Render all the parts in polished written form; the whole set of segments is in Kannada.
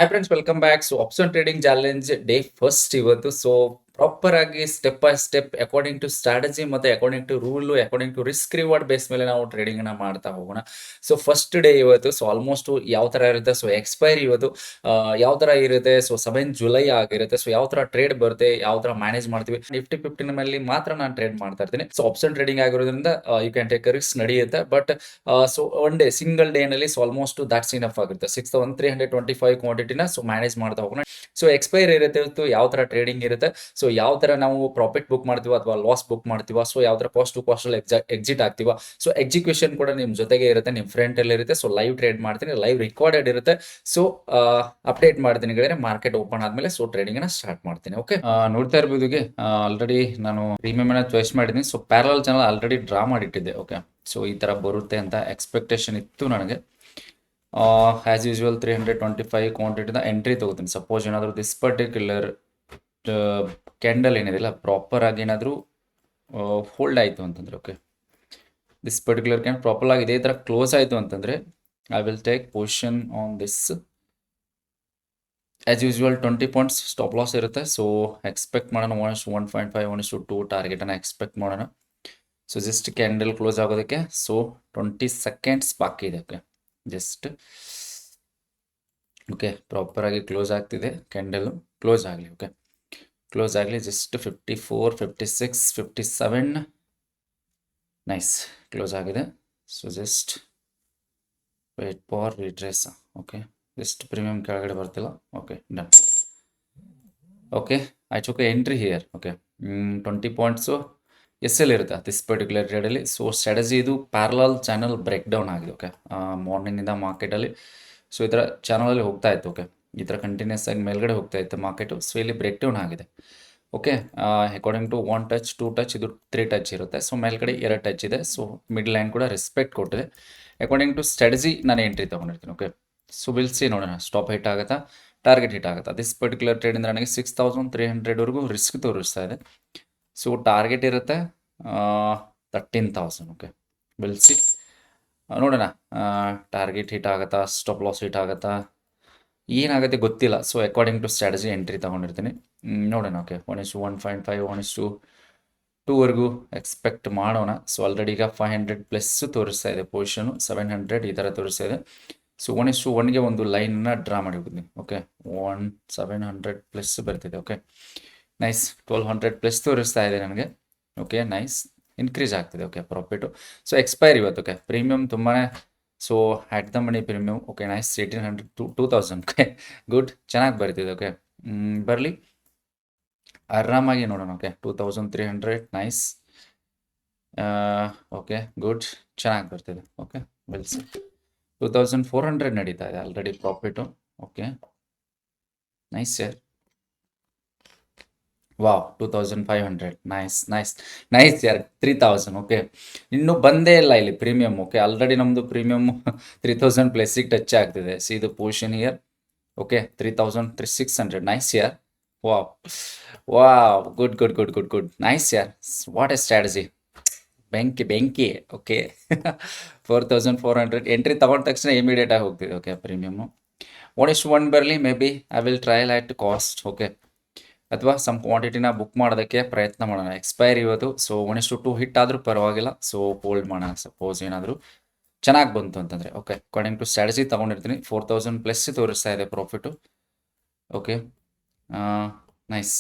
Hi friends, welcome back. So option trading challenge day first ಇವತ್ತು. ಸೊ ಪ್ರಾಪರ್ ಆಗಿ step by step according to strategy ಮತ್ತೆ according to rule, according to risk reward base ಮೇಲೆ ನಾವು ಟ್ರೇಡಿಂಗ್ ನ ಮಾಡ್ತಾ ಹೋಗೋಣ. ಸೊ ಫಸ್ಟ್ ಡೇ ಇವತ್ತು. ಸೊ ಆಲ್ಮೋಸ್ಟ್ ಯಾವ ತರ ಇರುತ್ತೆ, ಸೊ ಎಕ್ಸ್ಪೈರಿ ಇವತ್ತು ಯಾವ ತರ ಇರುತ್ತೆ, ಸೊ 7 ಜುಲೈ ಆಗಿರುತ್ತೆ. ಸೊ ಯಾವ ತರ ಟ್ರೇಡ್ ಬರುತ್ತೆ, ಯಾವ ತರ ಮ್ಯಾನೇಜ್ ಮಾಡ್ತೀವಿ, ನಿಫ್ಟಿ 15 ಮೇಲೆ ಮಾತ್ರ ನಾನು ಟ್ರೇಡ್ ಮಾಡ್ತಾ ಇರ್ತೀನಿ. ಸೊ ಆಪ್ಷನ್ ಟ್ರೇಡಿಂಗ್ ಆಗಿರೋದ್ರಿಂದ ಯು ಕ್ಯಾನ್ ಟೇಕ್ ರಿಸ್ಕ್ ನಡೆಯುತ್ತೆ. But so one day single day ನಲ್ಲಿ ಸೊ ಆಲ್ಮೋಸ್ಟ್ ದಾಟ್ಸ್ ಇನಫ್ ಆಗುತ್ತೆ. 6325 ಕ್ವಾಂಟಿಟಿನ ಸೊ ಮ್ಯಾನೇಜ್ ಮಾಡ್ತಾ ಹೋಗೋಣ. ಸೊ ಎಕ್ಸ್ಪೈರ್ ಇರುತ್ತೆ ಇವತ್ತು, ಯಾವ ತರ ಟ್ರೇಡಿಂಗ್ ಇರುತ್ತೆ, ಸೊ ಯಾವ ತರ ನಾವು ಪ್ರಾಫಿಟ್ ಬುಕ್ ಮಾಡ್ತೀವ ಅಥವಾ ಲಾಸ್ ಬುಕ್ ಮಾಡ್ತೀವ, ಸೊ ಯಾವ ತರ ಕಾಸ್ಟ್ ಟು ಕಾಸ್ಟ್ ಅಲ್ಲಿ ಎಕ್ಸಿಟ್ ಆಗ್ತೀವ. ಸೊ ಎಕ್ಸಿಕ್ಯೂಷನ್ ಕೂಡ ನಿಮ್ ಜೊತೆಗೆ ಇರುತ್ತೆ, ನಿಮ್ ಫ್ರೆಂಡ್ ಅಲ್ಲಿ ಇರುತ್ತೆ. ಸೊ ಲೈವ್ ಟ್ರೇಡ್ ಮಾಡ್ತೀನಿ, ಲೈವ್ ರೆಕಾರ್ಡೆಡ್ ಇರುತ್ತೆ. ಸೊ ಅಪ್ಡೇಟ್ ಮಾಡ್ತೀನಿ ಗೆಳೆಯರೆ, ಮಾರ್ಕೆಟ್ ಓಪನ್ ಆದ್ಮೇಲೆ ಸೊ ಟ್ರೇಡಿಂಗ್ ನ ಸ್ಟಾರ್ಟ್ ಮಾಡ್ತೀನಿ. ಓಕೆ, ನೋಡ್ತಾ ಇರ್ಬೋದು ಆಲ್ರೆಡಿ ನಾನು ಪ್ರೀಮಿಯಂ ಅನ್ನ ಚಾಯ್ಸ್ ಮಾಡಿದ್ದೀನಿ. So parallel channel already draw ಮಾಡಿಟ್ಟಿದ್ದೆ. ಓಕೆ, ಸೊ ಈ ತರ ಬರುತ್ತೆ ಅಂತ ಎಕ್ಸ್ಪೆಕ್ಟೇಷನ್ ಇತ್ತು ನನಗೆ. ಆಸ್ ಯೂಶುವಲ್ 325 ಕ್ವಾಂಟಿಟಿನ ಎಂಟ್ರಿ ತಗೋತೀನಿ. ಸಪೋಸ್ ಏನಾದರೂ ದಿಸ್ ಪರ್ಟಿಕ್ಯುಲರ್ ಕ್ಯಾಂಡಲ್ ಏನಿದೆಲ್ಲ ಪ್ರಾಪರ್ ಆಗಿ ಏನಾದರೂ ಹೋಲ್ಡ್ ಆಯಿತು ಅಂತಂದರೆ, okay, this particular candle proper ಆಗಿ ಇದೇ ಥರ ಕ್ಲೋಸ್ ಆಯಿತು ಅಂತಂದರೆ I will take position on this. As usual 20 points stop loss ಇರುತ್ತೆ. ಸೊ ಎಕ್ಸ್ಪೆಕ್ಟ್ ಮಾಡೋಣ 1:1.5 1:2 ಟಾರ್ಗೆಟನ್ನು ಎಕ್ಸ್ಪೆಕ್ಟ್ ಮಾಡೋಣ. ಸೊ ಜಸ್ಟ್ ಕ್ಯಾಂಡಲ್ ಕ್ಲೋಸ್ ಆಗೋದಕ್ಕೆ ಸೊ 20 ಸೆಕೆಂಡ್ಸ್ ಬಾಕಿ ಇದೆ. ಓಕೆ, ಜಸ್ಟ್ ಓಕೆ ಪ್ರಾಪರ್ ಆಗಿ ಕ್ಲೋಸ್ ಆಗ್ತಿದೆ. ಕ್ಯಾಂಡಲ್ ಕ್ಲೋಸ್ ಆಗಲಿ. ಓಕೆ, ಕ್ಲೋಸ್ ಆಗಲಿ. ಜಸ್ಟ್ 54 56 57 ನೈಸ್ ಕ್ಲೋಸ್ ಆಗಿದೆ. So just wait for retrace. Okay, just premium ಕೆಳಗಡೆ ಬರ್ತಿಲ್ಲ. Okay, done. Okay, I took entry here. Okay, 20 points S L ಇರುತ್ತೆ ದಿಸ್ ಪರ್ಟಿಕ್ಯುಲರ್ ಟ್ರೇಡಲ್ಲಿ. ಸೊ ಸ್ಟ್ರಾಟಜಿ ಇದು ಪ್ಯಾರಲಲ್ ಚಾನಲ್ ಬ್ರೇಕ್ ಡೌನ್ ಆಗಿದೆ. ಓಕೆ, ಮಾರ್ನಿಂಗಿಂದ ಮಾರ್ಕೆಟಲ್ಲಿ ಸೊ ಈ ಥರ ಚಾನಲಲ್ಲಿ ಹೋಗ್ತಾ ಇತ್ತು. ಓಕೆ, ಈ ಥರ ಕಂಟಿನ್ಯೂಸ್ ಆಗಿ ಮೇಲ್ಗಡೆ ಹೋಗ್ತಾ ಇತ್ತು ಮಾರ್ಕೆಟು. ಸೊ ಇಲ್ಲಿ ಬ್ರೇಕ್ ಡೌನ್ ಆಗಿದೆ. Okay, according to 1 touch 2 touch ಇದು 3 ಟಚ್ ಇರುತ್ತೆ. ಸೊ ಮೇಲ್ಗಡೆ 2 ಟಚ್ ಇದೆ. ಸೊ ಮಿಡ್ ಲೈನ್ ಕೂಡ ರೆಸ್ಪೆಕ್ಟ್ ಕೊಟ್ಟಿದೆ. ಅಕಾರ್ಡಿಂಗ್ ಟು ಸ್ಟ್ರಾಟಜಿ ನಾನು ಎಂಟ್ರಿ ತೊಗೊಂಡಿರ್ತೀನಿ. ಓಕೆ, ಸೊ ವಿಲ್ ಸಿ, ನೋಡೋಣ ಸ್ಟಾಪ್ ಹಿಟ್ ಆಗುತ್ತಾ, ಟಾರ್ಗೆಟ್ ಹಿಟ್ ಆಗುತ್ತಾ. ದಿಸ್ ಪರ್ಟಿಕ್ಯುಲರ್ ಟ್ರೇಡಿಂದ ನನಗೆ 6300ವರೆಗೂ ರಿಸ್ಕ್ ತೋರಿಸ್ತಾ ಇದೆ. ಸೊ ಟಾರ್ಗೆಟ್ ಇರುತ್ತೆ 13,000. ಓಕೆ, ವಿಲ್ ಸಿ, ನೋಡೋಣ ಟಾರ್ಗೆಟ್ ಹಿಟ್ ಆಗುತ್ತಾ, ಸ್ಟಾಪ್ ಲಾಸ್ ಹಿಟ್ ಆಗುತ್ತಾ, ಏನಾಗುತ್ತೆ ಗೊತ್ತಿಲ್ಲ. So according to strategy entry ತೊಗೊಂಡಿರ್ತೀನಿ. ನೋಡೋಣ. ಓಕೆ, 1:1.5 1:2ವರೆಗೂ ಎಕ್ಸ್ಪೆಕ್ಟ್ ಮಾಡೋಣ. ಸೊ ಆಲ್ರೆಡಿ ಈಗ 500 ಪ್ಲಸ್ ತೋರಿಸ್ತಾ ಇದೆ ಪೊಸಿಷನು, 700 ಈ ಥರ ತೋರಿಸ್ತಾ ಇದೆ. ಸೊ 1:1ಗೆ ಒಂದು ಲೈನನ್ನು ಡ್ರಾ ಮಾಡಿಬಿಡ್ತೀನಿ. ಓಕೆ, 700 ಪ್ಲಸ್ ಬರ್ತಿದೆ. Okay, nice. 1200 ಪ್ಲಸ್ ತೋರಿಸ್ತಾ ಇದೆ ನನಗೆ. ಓಕೆ, ನೈಸ್, ಇನ್ಕ್ರೀಸ್ ಆಗ್ತಿದೆ. Okay, profit. ಸೊ ಎಕ್ಸ್ಪೈರ್ ಇವತ್ತು. ಓಕೆ, ಪ್ರೀಮಿಯಮ್ ತುಂಬಾ so at the money premium. Okay, nice. 1800 to 2000. Okay, good, ಚೆನ್ನಾಗಿ ಬರ್ತಿದೆ. ಓಕೆ, ಬರಲಿ, ಆರಾಮಾಗಿ ನೋಡೋಣ. Okay, 2300 nice. ಓಕೆ, ಗುಡ್, ಚೆನ್ನಾಗಿ ಬರ್ತಿದೆ. ಓಕೆ, ಬಿಲ್ಸ್ 2400 ನಡೀತಾ ಇದೆ already profit. Okay, nice sir. Wow, 2500 nice nice nice ಯಾರ್. 3000. ಓಕೆ, ಇನ್ನೂ ಬಂದೇ ಇಲ್ಲ ಇಲ್ಲಿ ಪ್ರೀಮಿಯಮ್. ಓಕೆ, ಆಲ್ರೆಡಿ ನಮ್ಮದು ಪ್ರೀಮಿಯಮ್ 3000 ಪ್ಲಸ್ಸಿಗೆ ಟಚ್ ಆಗ್ತಿದೆ. ಸಿ ಇದು ಪೊಸಿಷನ್ ಇಯರ್. ಓಕೆ, 3600 ನೈಸ್ ಯಾರ್. Wow wow, good good good good good nice ಯಾರ್. ವಾಟ್ ಎ ಸ್ಟ್ರಾಟಜಿ, ಬೆಂಕಿ ಬೆಂಕಿ. ಓಕೆ, 4400 ಎಂಟ್ರಿ ತಗೊಂಡ ತಕ್ಷಣ ಇಮಿಡಿಯೇಟ್ ಆಗಿ ಹೋಗ್ತಿದೆ. ಓಕೆ, ಪ್ರೀಮಿಯಮ್ಮು 1:1 ಬರಲಿ. May be I will trial at cost. Okay, ಅಥವಾ ಸಮ್ ಕ್ವಾಂಟಿಟಿನ ಬುಕ್ ಮಾಡೋದಕ್ಕೆ ಪ್ರಯತ್ನ ಮಾಡೋಣ. ಎಕ್ಸ್ಪೈರಿ ಇವತ್ತು. ಸೊ 1:2 ಹಿಟ್ ಆದರೂ ಪರವಾಗಿಲ್ಲ. ಸೊ ಹೋಲ್ಡ್ ಮಾಡೋಣ. ಸಪೋಸ್ ಏನಾದರೂ ಚೆನ್ನಾಗಿ ಬಂತು ಅಂತಂದರೆ. ಓಕೆ, ಅಕಾರ್ಡಿಂಗ್ ಟು ಸ್ಟ್ರಾಟಜಿ ತೊಗೊಂಡಿರ್ತೀನಿ. 4000 ಪ್ಲಸ್ ತೋರಿಸ್ತಾ ಇದೆ ಪ್ರಾಫಿಟು. ಓಕೆ, ನೈಸ್,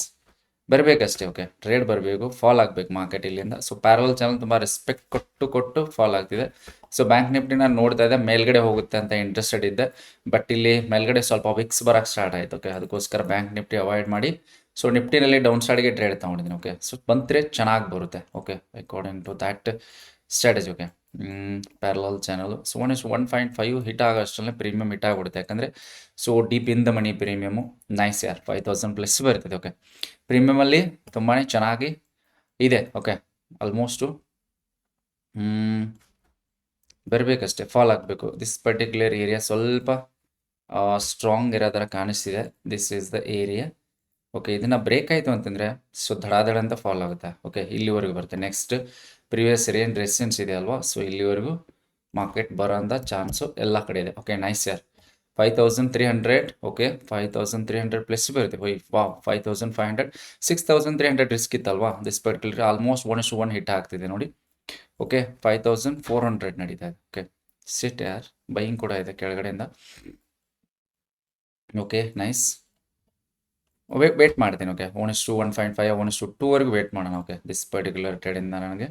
ಬರಬೇಕಷ್ಟೇ. ಓಕೆ, ಟ್ರೇಡ್ ಬರಬೇಕು, ಫಾಲ್ ಆಗಬೇಕು ಮಾರ್ಕೆಟ್ ಇಲ್ಲಿಂದ. ಸೊ ಪ್ಯಾರಲ್ ಚಾನಲ್ ತುಂಬ ರೆಸ್ಪೆಕ್ಟ್ ಕೊಟ್ಟು ಫಾಲ್ ಆಗ್ತಿದೆ. ಸೊ ಬ್ಯಾಂಕ್ ನಿಫ್ಟಿನ ನೋಡ್ತಾ ಇದ್ದೆ, ಮೇಲ್ಗಡೆ ಹೋಗುತ್ತೆ ಅಂತ ಇಂಟ್ರೆಸ್ಟೆಡ್ ಇದ್ದೆ. ಬಟ್ ಇಲ್ಲಿ ಮೇಲ್ಗಡೆ ಸ್ವಲ್ಪ ವಿಕ್ಸ್ ಬರೋಕ್ಕೆ ಸ್ಟಾರ್ಟ್ ಆಯಿತು. ಓಕೆ, ಅದಕ್ಕೋಸ್ಕರ ಬ್ಯಾಂಕ್ ನಿಫ್ಟಿ ಅವಾಯ್ಡ್ ಮಾಡಿ ಸೊ ನಿಫ್ಟಿನಲ್ಲಿ ಡೌನ್ ಸೈಡ್ಗೆ ಟ್ರೇಡ್ ತೊಗೊಂಡಿದ್ದೀನಿ. ಓಕೆ, ಸೊ ಬಂದರೆ ಚೆನ್ನಾಗಿ ಬರುತ್ತೆ. Okay, according to that strategy. Okay, parallel channel. So 1:1.5 hit ಆಗೋ ಅಷ್ಟರಲ್ಲೇ ಪ್ರೀಮಿಯಮ್ ಹಿಟ್ ಆಗಿಬಿಡುತ್ತೆ. ಯಾಕಂದರೆ so deep in the money premium. Nice ಯಾರ್, 5000 ಪ್ಲಸ್ ಬರ್ತದೆ. ಓಕೆ, ಪ್ರೀಮಿಯಮಲ್ಲಿ ತುಂಬಾ ಚೆನ್ನಾಗಿ ಇದೆ. ಓಕೆ, ಆಲ್ಮೋಸ್ಟು ಬರಬೇಕಷ್ಟೇ, ಫಾಲ್ ಆಗಬೇಕು. ದಿಸ್ ಪರ್ಟಿಕ್ಯುಲರ್ ಏರಿಯಾ ಸ್ವಲ್ಪ ಸ್ಟ್ರಾಂಗ್ ಇರೋ ಥರ ಕಾಣಿಸ್ತಿದೆ. This is the area. Okay, ಇದನ್ನು ಬ್ರೇಕ್ ಆಯಿತು ಅಂತಂದರೆ ಸೊ ಧಡಾಧಡ ಅಂತ ಫಾಲ್ ಆಗುತ್ತೆ. ಓಕೆ, ಇಲ್ಲಿವರೆಗೂ ಬರುತ್ತೆ. ನೆಕ್ಸ್ಟ್ ಪ್ರಿವಿಯಸ್ ಏನು ರೆಸಿಸ್ಟೆನ್ಸ್ ಇದೆ ಅಲ್ವಾ, ಸೊ ಇಲ್ಲಿವರೆಗೂ ಮಾರ್ಕೆಟ್ ಬರೋ ಅಂಥ ಚಾನ್ಸು ಎಲ್ಲ ಕಡೆ ಇದೆ. ಓಕೆ, ನೈಸ್ ಯಾರ್. 5300 ಓಕೆ 5300 ಪ್ಲಸ್ ಬರುತ್ತೆ ವೈ ವಾವ್ 5500 6300 ರಿಸ್ಕ್ ಇತ್ತಲ್ವಾ ದಿಸ್ ಪರ್ಟಿಕ್ಯುಲರ್ ಆಲ್ಮೋಸ್ಟ್ 1:1 ಹಿಟ್ ಆಗ್ತಿದೆ ನೋಡಿ ಓಕೆ 5400 ನಡೀತಾ ಇದೆ ಓಕೆ ಸಿಟ್ ಯಾರ್ ಬೈಯಿಂಗ್ ಕೂಡ ಇದೆ ಕೆಳಗಡೆಯಿಂದ ಓಕೆ ನೈಸ್ ವೇಟ್ ಮಾಡ್ತೀನಿ ಓಕೆ 1:1.5 1:2 ವೇಟ್ ಮಾಡೋಣ ಓಕೆ ದಿಸ್ ಪರ್ಟಿಕ್ಯುಲರ್ ಟ್ರೇಡಿಂದ ನನಗೆ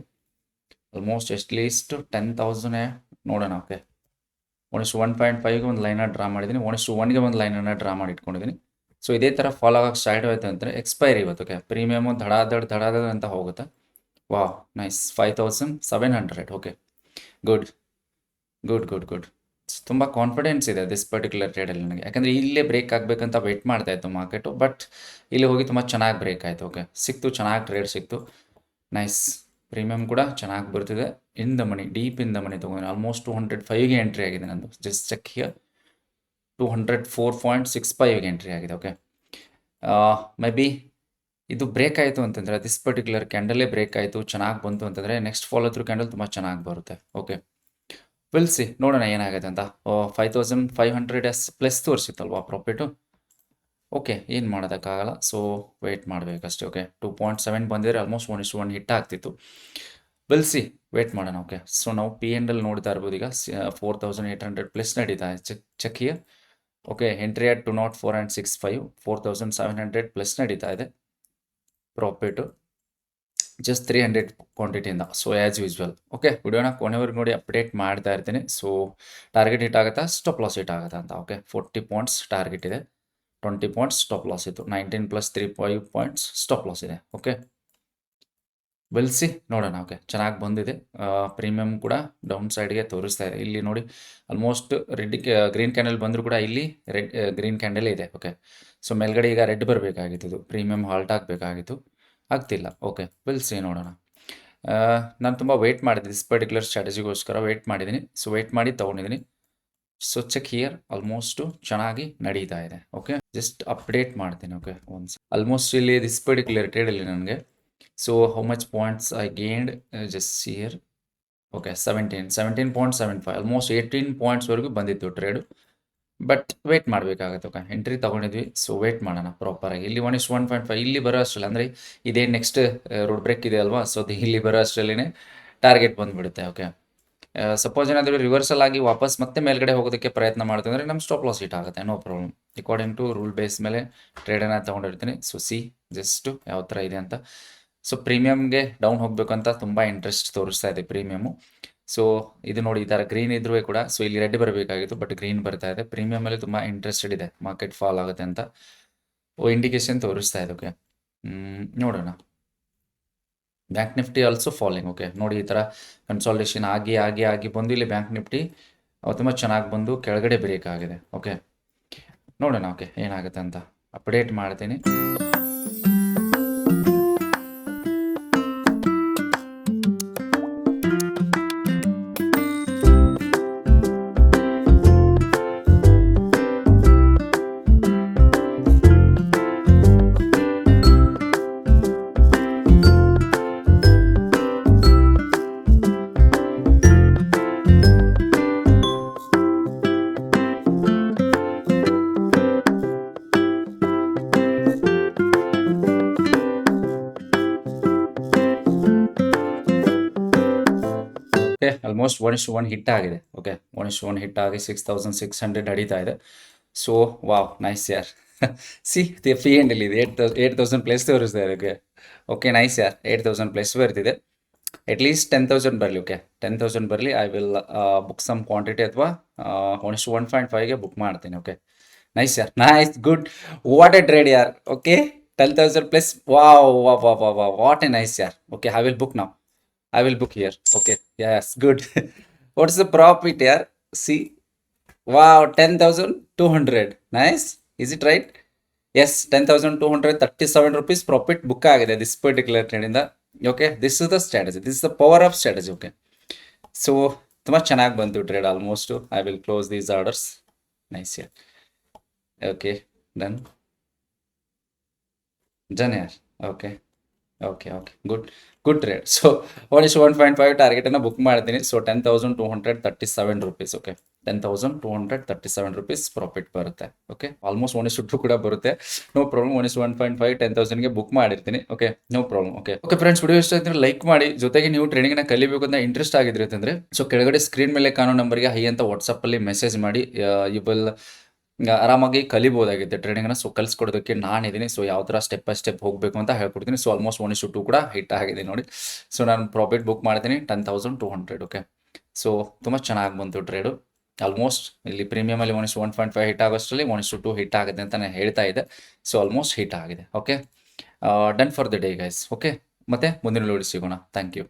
ಆಲ್ಮೋಸ್ಟ್ ಎಟ್ ಲೀಸ್ಟ್ 10,000 ನೋಡೋಣ ಓಕೆ 1:1.5ಗೆ ಒಂದು ಲೈನ ಡ್ರಾ ಮಾಡಿದ್ದೀನಿ 1:1ಗೆ ಒಂದು ಲೈನನ್ನು ಡ್ರಾ ಮಾಡಿ ಇಟ್ಕೊಂಡಿದ್ದೀನಿ ಸೊ ಇದೇ ಥರ ಫಾಲೋ ಆಗೋಕ್ಕೆ ಸ್ಟಾರ್ಟ್ ಆಯಿತು ಅಂದರೆ ಎಕ್ಸ್ಪೈರಿ ಇವತ್ತು ಓಕೆ ಪ್ರೀಮಿಯಮು ಧಡಾಧಡ್ ಅಂತ ಹೋಗುತ್ತೆ ವಾವ್ ನೈಸ್ 5700 ಓಕೆ ಗುಡ್ ತುಂಬ ಕಾನ್ಫಿಡೆನ್ಸ್ ಇದೆ ದಿಸ್ ಪರ್ಟಿಕ್ಯುಲರ್ ಟ್ರೇಡಲ್ಲಿ ನನಗೆ ಯಾಕಂದರೆ ಇಲ್ಲೇ ಬ್ರೇಕ್ ಆಗಬೇಕಂತ ವೆಯ್ಟ್ ಮಾಡ್ತಾ ಇತ್ತು ಮಾರ್ಕೆಟು ಬಟ್ ಇಲ್ಲಿ ಹೋಗಿ ತುಂಬ ಚೆನ್ನಾಗಿ ಬ್ರೇಕ್ ಆಯಿತು ಓಕೆ ಸಿಕ್ತು ಚೆನ್ನಾಗಿ ಟ್ರೇಡ್ ಸಿಕ್ತು ನೈಸ್ ಪ್ರೀಮಿಯಮ್ ಕೂಡ ಚೆನ್ನಾಗಿ ಬರ್ತಿದೆ ಇನ್ the money deep in the ಮನಿ ತೊಗೊಂಡು ಆಲ್ಮೋಸ್ಟ್ 205ಗೆ ಎಂಟ್ರಿ ಆಗಿದೆ ನಂದು ಜಸ್ಟ್ ಚೆಕ್ ಹಿಯರ್ 204.65ಗೆ ಎಂಟ್ರಿ ಆಗಿದೆ ಓಕೆ ಮೇ ಬಿ ಇದು ಬ್ರೇಕ್ ಆಯಿತು ಅಂತಂದರೆ ದಿಸ್ ಪರ್ಟಿಕ್ಯುಲರ್ ಕ್ಯಾಂಡಲೇ ಬ್ರೇಕ್ ಆಯಿತು ಚೆನ್ನಾಗಿ ಬಂತು ಅಂತಂದರೆ ನೆಕ್ಸ್ಟ್ ಫಾಲೋ ಥ್ರೂ ಕ್ಯಾಂಡಲ್ ತುಂಬ ಚೆನ್ನಾಗಿ ಬರುತ್ತೆ ಓಕೆ ವಿಲ್ ಸಿ ನೋಡೋಣ ಏನಾಗುತ್ತೆ ಅಂತ 5500 ಪ್ಲಸ್ ತೋರಿಸಿತ್ತಲ್ವಾ ಪ್ರಾಫಿಟು ಓಕೆ ಏನು ಮಾಡೋದಕ್ಕಾಗಲ್ಲ ಸೊ ವೆಯ್ಟ್ ಮಾಡಬೇಕಷ್ಟೇ ಓಕೆ 2.7 ಬಂದಿದ್ರೆ ಆಲ್ಮೋಸ್ಟ್ 1:1 ಹಿಟ್ ಆಗ್ತಿತ್ತು ವಿಲ್ ಸಿ ವೇಟ್ ಮಾಡೋಣ ಓಕೆ ಸೊ ನಾವು P&L ನೋಡ್ತಾ ಇರ್ಬೋದು ಈಗ 4800 ಪ್ಲಸ್ ನಡೀತಾ ಇದೆ check here okay entry at 204.65 4700 plus ನಡೀತಾ ಇದೆ ಪ್ರಾಫಿಟು ಜಸ್ಟ್ 300 ಕ್ವಾಂಟಿಟಿಯಿಂದ ಸೊ ಆ್ಯಸ್ ಯೂಸ್ವಲ್ ಓಕೆ ವಿಡಿಯೋನ ಕೊನೆವರೆಗೆ ನೋಡಿ ಅಪ್ಡೇಟ್ ಮಾಡ್ತಾ ಇರ್ತೀನಿ ಸೊ ಟಾರ್ಗೆಟ್ ಹಿಟ್ ಆಗುತ್ತಾ ಸ್ಟಾಪ್ ಲಾಸ್ ಹಿಟ್ ಆಗುತ್ತಾ ಅಂತ ಓಕೆ 40 ಪಾಯಿಂಟ್ಸ್ ಟಾರ್ಗೆಟ್ ಇದೆ 20 ಪಾಯಿಂಟ್ಸ್ ಸ್ಟಾಪ್ ಲಾಸ್ ಇತ್ತು 19 ಪ್ಲಸ್ 3.5 ಪಾಯಿಂಟ್ಸ್ ಸ್ಟಾಪ್ ಲಾಸ್ ಇದೆ ಓಕೆ ಸಿ ನೋಡೋಣ ಓಕೆ ಚೆನ್ನಾಗಿ ಬಂದಿದೆ ಪ್ರೀಮಿಯಮ್ ಕೂಡ ಡೌನ್ ಸೈಡ್ಗೆ ತೋರಿಸ್ತಾ ಇದೆ ಇಲ್ಲಿ ನೋಡಿ ಆಲ್ಮೋಸ್ಟ್ ಗ್ರೀನ್ ಕ್ಯಾಂಡಲ್ ಬಂದರೂ ಕೂಡ ಇಲ್ಲಿ ಗ್ರೀನ್ ಕ್ಯಾಂಡಲ್ ಇದೆ ಓಕೆ ಸೊ ಮೇಲ್ಗಡೆ ಈಗ ರೆಡ್ ಬರಬೇಕಾಗಿತ್ತು ಇದು ಪ್ರೀಮಿಯಮ್ ಹಾಲ್ಟ್ ಆಗಬೇಕಾಗಿತ್ತು ಆಗ್ತಿಲ್ಲ ಓಕೆ ಸಿ ನೋಡೋಣ ನಾನು ತುಂಬ ವೆಯ್ಟ್ ಮಾಡಿದೆ ದಿಸ್ ಪರ್ಟಿಕ್ಯುಲರ್ ಸ್ಟ್ರಾಟಜಿಗೋಸ್ಕರ ವೆಯ್ಟ್ ಮಾಡಿದ್ದೀನಿ ಸೊ ವೆಯ್ಟ್ ಮಾಡಿ ತೊಗೊಂಡಿದ್ದೀನಿ ಸೊ ಚೆಕ್ ಹಿಯರ್ ಆಲ್ಮೋಸ್ಟು ಚೆನ್ನಾಗಿ ನಡೀತಾ ಇದೆ ಓಕೆ ಜಸ್ಟ್ ಅಪ್ಡೇಟ್ ಮಾಡ್ತೀನಿ ಓಕೆ ಆಲ್ಮೋಸ್ಟ್ ಇಲ್ಲಿ ದಿಸ್ ಪರ್ಟಿಕ್ಯುಲರ್ ಟ್ರೇಡಲ್ಲಿ ನನಗೆ so how much points I gained just here okay 17.75 almost 18 ಪಾಯಿಂಟ್ಸ್ವರೆಗೂ ಬಂದಿತ್ತು ಟ್ರೇಡು ಬಟ್ ವೇಟ್ ಮಾಡಬೇಕಾಗತ್ತೆ ಓಕೆ ಎಂಟ್ರಿ ತೊಗೊಂಡಿದ್ವಿ ಸೊ ವೇಟ್ ಮಾಡೋಣ ಪ್ರಾಪರಾಗಿ ಇಲ್ಲಿ 1:1.5 ಇಲ್ಲಿ ಬರೋ ಅಷ್ಟರಲ್ಲಿ ಅಂದರೆ ಇದೇ ನೆಕ್ಸ್ಟ್ ರೋಡ್ ಬ್ರೇಕ್ ಇದೆ ಅಲ್ವಾ ಸೊ ಇಲ್ಲಿ ಬರೋ ಅಷ್ಟರಲ್ಲೇ ಟಾರ್ಗೆಟ್ ಬಂದುಬಿಡುತ್ತೆ ಓಕೆ ಸಪೋಸ್ ಏನಾದರೂ ರಿವರ್ಸಲ್ ಆಗಿ ವಾಪಸ್ ಮತ್ತೆ ಮೇಲ್ಗಡೆ ಹೋಗೋದಕ್ಕೆ ಪ್ರಯತ್ನ ಮಾಡ್ತೀವಿ ಅಂದರೆ ನಮ್ಮ ಸ್ಟಾಪ್ ಲಾಸ್ ಹಿಟ್ ಆಗುತ್ತೆ no problem according to rule base ಮೇಲೆ ಟ್ರೇಡನ್ನು ತೊಗೊಂಡಿರ್ತೀನಿ ಸೊ ಜಸ್ಟು ಯಾವ ಥರ ಇದೆ ಅಂತ ಸೊ ಪ್ರೀಮಿಯಮ್ಗೆ ಡೌನ್ ಹೋಗಬೇಕು ಅಂತ ತುಂಬ ಇಂಟ್ರೆಸ್ಟ್ ತೋರಿಸ್ತಾ ಇದೆ ಪ್ರೀಮಿಯಮು ಸೊ ಇದು ನೋಡಿ ಈ ಥರ ಗ್ರೀನ್ ಇದ್ರೂ ಕೂಡ ಸೊ ಇಲ್ಲಿ ರೆಡ್ ಬರಬೇಕಾಗಿತ್ತು ಬಟ್ ಗ್ರೀನ್ ಬರ್ತಾ ಇದೆ ಪ್ರೀಮಿಯಮಲ್ಲಿ ತುಂಬ ಇಂಟ್ರೆಸ್ಟೆಡ್ ಇದೆ ಮಾರ್ಕೆಟ್ ಫಾಲ್ ಆಗುತ್ತೆ ಅಂತ ಇಂಡಿಕೇಶನ್ ತೋರಿಸ್ತಾ ಇದೆ ಓಕೆ ನೋಡೋಣ bank Nifty also falling okay ನೋಡಿ ಈ ಥರ ಕನ್ಸಾಲ್ಟೇಷನ್ ಆಗಿ ಬಂದು ಇಲ್ಲಿ ಬ್ಯಾಂಕ್ ನಿಫ್ಟಿ ತುಂಬ ಚೆನ್ನಾಗಿ ಬಂದು ಕೆಳಗಡೆ ಬ್ರೇಕ್ ಆಗಿದೆ ಓಕೆ ನೋಡೋಣ ಓಕೆ ಏನಾಗುತ್ತೆ ಅಂತ ಅಪ್ಡೇಟ್ ಮಾಡ್ತೀನಿ ಓಕೆ ಆಲ್ಮೋಸ್ಟ್ 1:1 ಹಿಟ್ ಆಗಿದೆ ಓಕೆ 1:1 ಹಿಟ್ ಆಗಿ 6600 ನಡೀತಾ ಇದೆ ಸೊ ವಾವ್ ನೈಸ್ ಯಾರ್ ಸಿ P&L ಇದೆ 8,000 ಪ್ಲಸ್ ತೋರಿಸ್ತಾ ಇದೆ ಓಕೆ ನೈಸ್ ಯಾರ್ 8,000 ಪ್ಲಸ್ ಬರ್ತಿದೆ ಅಟ್ಲೀಸ್ಟ್ 10,000 ಬರಲಿ ಓಕೆ 10,000 ಬರಲಿ I will book some quantity ಅಥವಾ 1:1.5ಗೆ ಬುಕ್ ಮಾಡ್ತೀನಿ ಓಕೆ ನೈಸ್ ಯಾರ್ nice good what a trade ಯಾರ್ okay 10,000 plus wow what a nice ಯಾರ್ ಓಕೆ ಐ ವಿಲ್ ಬುಕ್ ನಾವು I will book here. Okay. Yes. Good. What's the profit here? See. Wow. 10,200. Nice. Is it right? Yes. 10,237 rupees profit book agide this particular trade in the. Okay. This is the strategy. This is the power of strategy. Okay. So, ತುಂಬಾ ಚೆನ್ನಾಗಿ ಬಂತು trade almost. I will close these orders. Nice. Yeah. Okay. Done. Done here. Okay. Good trade so 1:1.5 ಟಾರ್ಗೆಟನ್ನು ಬುಕ್ ಮಾಡ್ತೀನಿ so 10,237 rupees okay 10,237 rupees profit ಬರುತ್ತೆ. ಓಕೆ, ಆಲ್ಮೋಸ್ಟ್ 1:2 ಕೂಡ ಬರುತ್ತೆ. No problem. 1:1.5 10,000ಗೆ ಬುಕ್ ಮಾಡಿರ್ತೀನಿ. Okay, no problem. Okay friends, video ಇಷ್ಟ ಆಯ್ತು ಲೈಕ್ ಮಾಡಿ. ಜೊತೆಗೆ ನೀವು ಟ್ರೇಡಿಂಗ್ನ ಕಲಿಬೇಕು ಅಂತ ಇಂಟ್ರೆಸ್ಟ್ ಆಗಿದ್ರೆ ಅಂತಂದ್ರೆ ಸೊ ಕೆಳಗಡೆ ಸ್ಕ್ರೀನ್ ಮೇಲೆ ಕಾಣೋ ನಂಬರ್ಗೆ ಹೈ ಅಂತ ವಾಟ್ಸಪ್ಪಲ್ಲಿ ಮೆಸೇಜ್ ಮಾಡಿ. ಯು ವಿಲ್ ಆರಾಮಾಗಿ ಕಲಿಬೋದಾಗಿದೆ ಟ್ರೇಡಿಂಗ್ನ. ಸೊ ಕಲಿಸ್ಕೊಡೋದಕ್ಕೆ ನಾನಿದ್ದೀನಿ. ಸೊ ಯಾವ ಥರ ಸ್ಟೆಪ್ ಬೈ ಸ್ಟೆಪ್ ಹೋಗಬೇಕು ಅಂತ ಹೇಳ್ಕೊಡ್ತೀನಿ. ಸೊ ಆಲ್ಮೋಸ್ಟ್ 1:2 ಕೂಡ ಹಿಟ್ ಆಗಿದೆ ನೋಡಿ. ಸೊ ನಾನು ಪ್ರಾಫಿಟ್ ಬುಕ್ ಮಾಡ್ತೀನಿ 10,200. ಓಕೆ, ಸೊ ತುಂಬ ಚೆನ್ನಾಗಿ ಬಂತು ಟ್ರೇಡು. ಆಲ್ಮೋಸ್ಟ್ ಇಲ್ಲಿ ಪ್ರೀಮಿಯಮಲ್ಲಿ 1:1.5 ಹಿಟ್ ಆಗೋಷ್ಟರಲ್ಲಿ 1:2 ಹಿಟ್ ಆಗುತ್ತೆ ಅಂತ ನಾನು ಹೇಳ್ತಾ ಇದ್ದೆ. ಸೊ ಆಲ್ಮೋಸ್ಟ್ ಹಿಟ್ ಆಗಿದೆ. Okay, done for the day guys. Okay, ಮತ್ತೆ ಮುಂದಿನ ವಿಡಿಯೋ ಸಿಗೋಣ. Thank you.